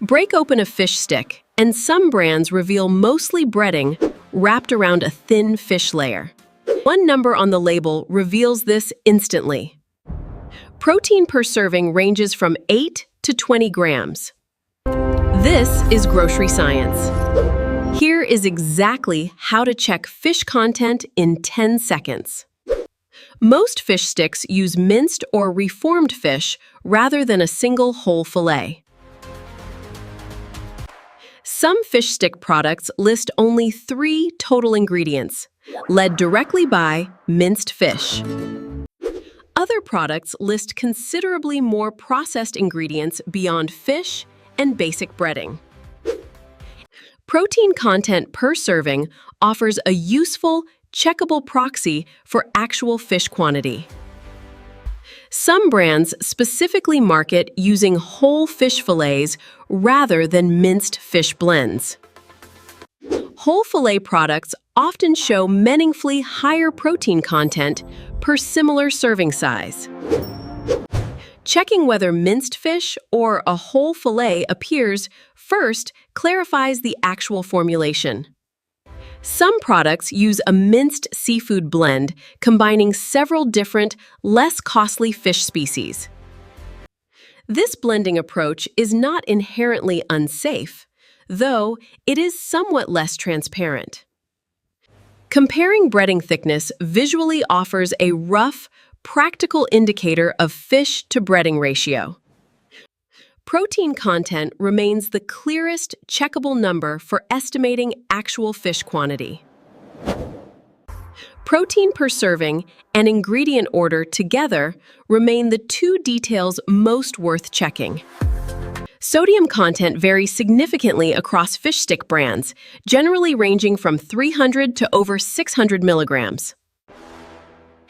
Break open a fish stick, and some brands reveal mostly breading wrapped around a thin fish layer. One number on the label reveals this instantly. Protein per serving ranges from 8 to 20 grams. This is grocery science. Here is exactly how to check fish content in 10 seconds. Most fish sticks use minced or reformed fish rather than a single whole fillet. Some fish stick products list only 3 total ingredients, led directly by minced fish. Other products list considerably more processed ingredients beyond fish and basic breading. Protein content per serving offers a useful, checkable proxy for actual fish quantity. Some brands specifically market using whole fish fillets rather than minced fish blends. Whole fillet products often show meaningfully higher protein content per similar serving size. Checking whether minced fish or a whole fillet appears first clarifies the actual formulation. Some products use a minced seafood blend combining several different, less costly fish species. This blending approach is not inherently unsafe, though it is somewhat less transparent. Comparing breading thickness visually offers a rough, practical indicator of fish to breading ratio. Protein content remains the clearest checkable number for estimating actual fish quantity. Protein per serving and ingredient order together remain the 2 details most worth checking. Sodium content varies significantly across fish stick brands, generally ranging from 300 to over 600 milligrams.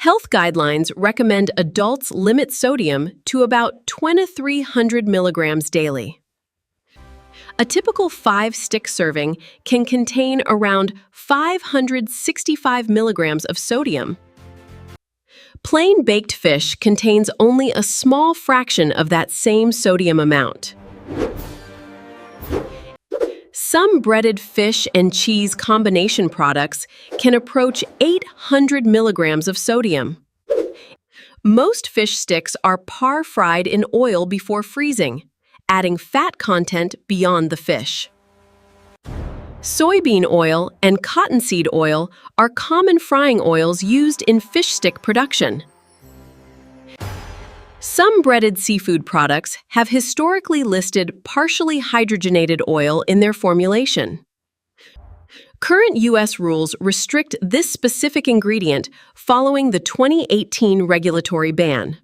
Health guidelines recommend adults limit sodium to about 2,300 milligrams daily. A typical 5-stick serving can contain around 565 milligrams of sodium. Plain baked fish contains only a small fraction of that same sodium amount. Some breaded fish and cheese combination products can approach 800 milligrams of sodium. Most fish sticks are par-fried in oil before freezing, adding fat content beyond the fish. Soybean oil and cottonseed oil are common frying oils used in fish stick production. Some breaded seafood products have historically listed partially hydrogenated oil in their formulation. Current U.S. rules restrict this specific ingredient following the 2018 regulatory ban.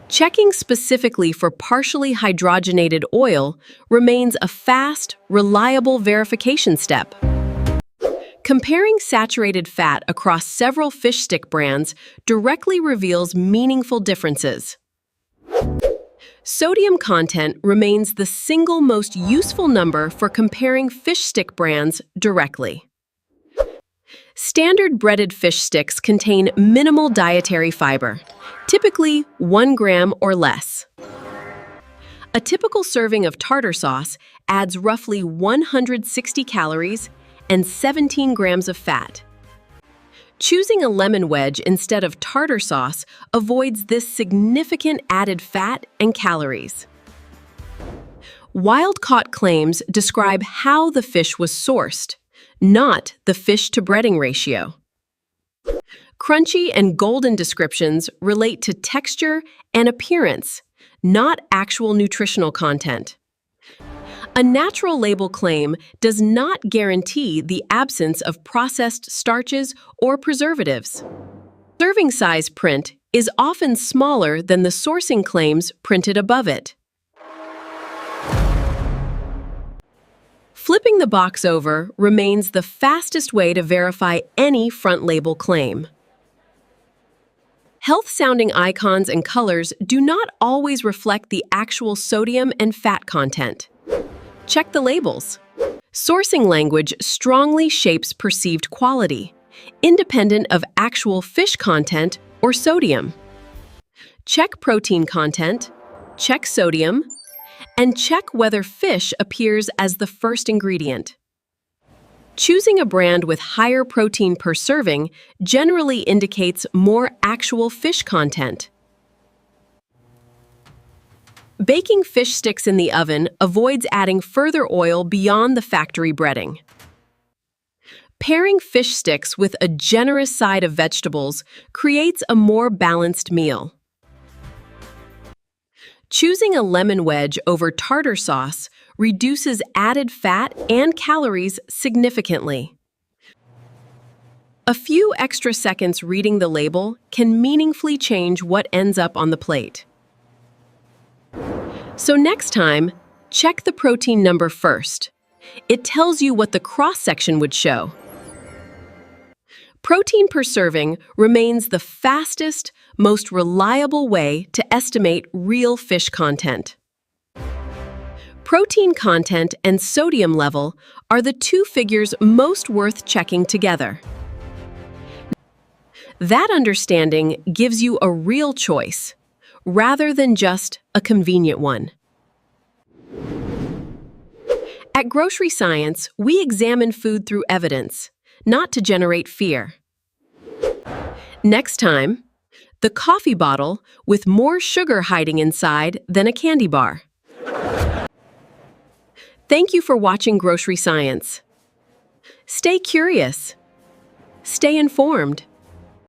Checking specifically for partially hydrogenated oil remains a fast, reliable verification step. Comparing saturated fat across several fish stick brands directly reveals meaningful differences. Sodium content remains the single most useful number for comparing fish stick brands directly. Standard breaded fish sticks contain minimal dietary fiber, typically 1 gram or less. A typical serving of tartar sauce adds roughly 160 calories and 17 grams of fat. Choosing a lemon wedge instead of tartar sauce avoids this significant added fat and calories. Wild-caught claims describe how the fish was sourced, not the fish-to-breading ratio. Crunchy and golden descriptions relate to texture and appearance, not actual nutritional content. A natural label claim does not guarantee the absence of processed starches or preservatives. Serving size print is often smaller than the sourcing claims printed above it. Flipping the box over remains the fastest way to verify any front label claim. Health-sounding icons and colors do not always reflect the actual sodium and fat content. Check the labels. Sourcing language strongly shapes perceived quality, independent of actual fish content or sodium. Check protein content, check sodium, and check whether fish appears as the first ingredient. Choosing a brand with higher protein per serving generally indicates more actual fish content. Baking fish sticks in the oven avoids adding further oil beyond the factory breading. Pairing fish sticks with a generous side of vegetables creates a more balanced meal. Choosing a lemon wedge over tartar sauce reduces added fat and calories significantly. A few extra seconds reading the label can meaningfully change what ends up on the plate. So next time, check the protein number first. It tells you what the cross-section would show. Protein per serving remains the fastest, most reliable way to estimate real fish content. Protein content and sodium level are the two figures most worth checking together. That understanding gives you a real choice, rather than just a convenient one. At Grocery Science, we examine food through evidence, not to generate fear. Next time, the coffee bottle with more sugar hiding inside than a candy bar. Thank you for watching Grocery Science. Stay curious. Stay informed.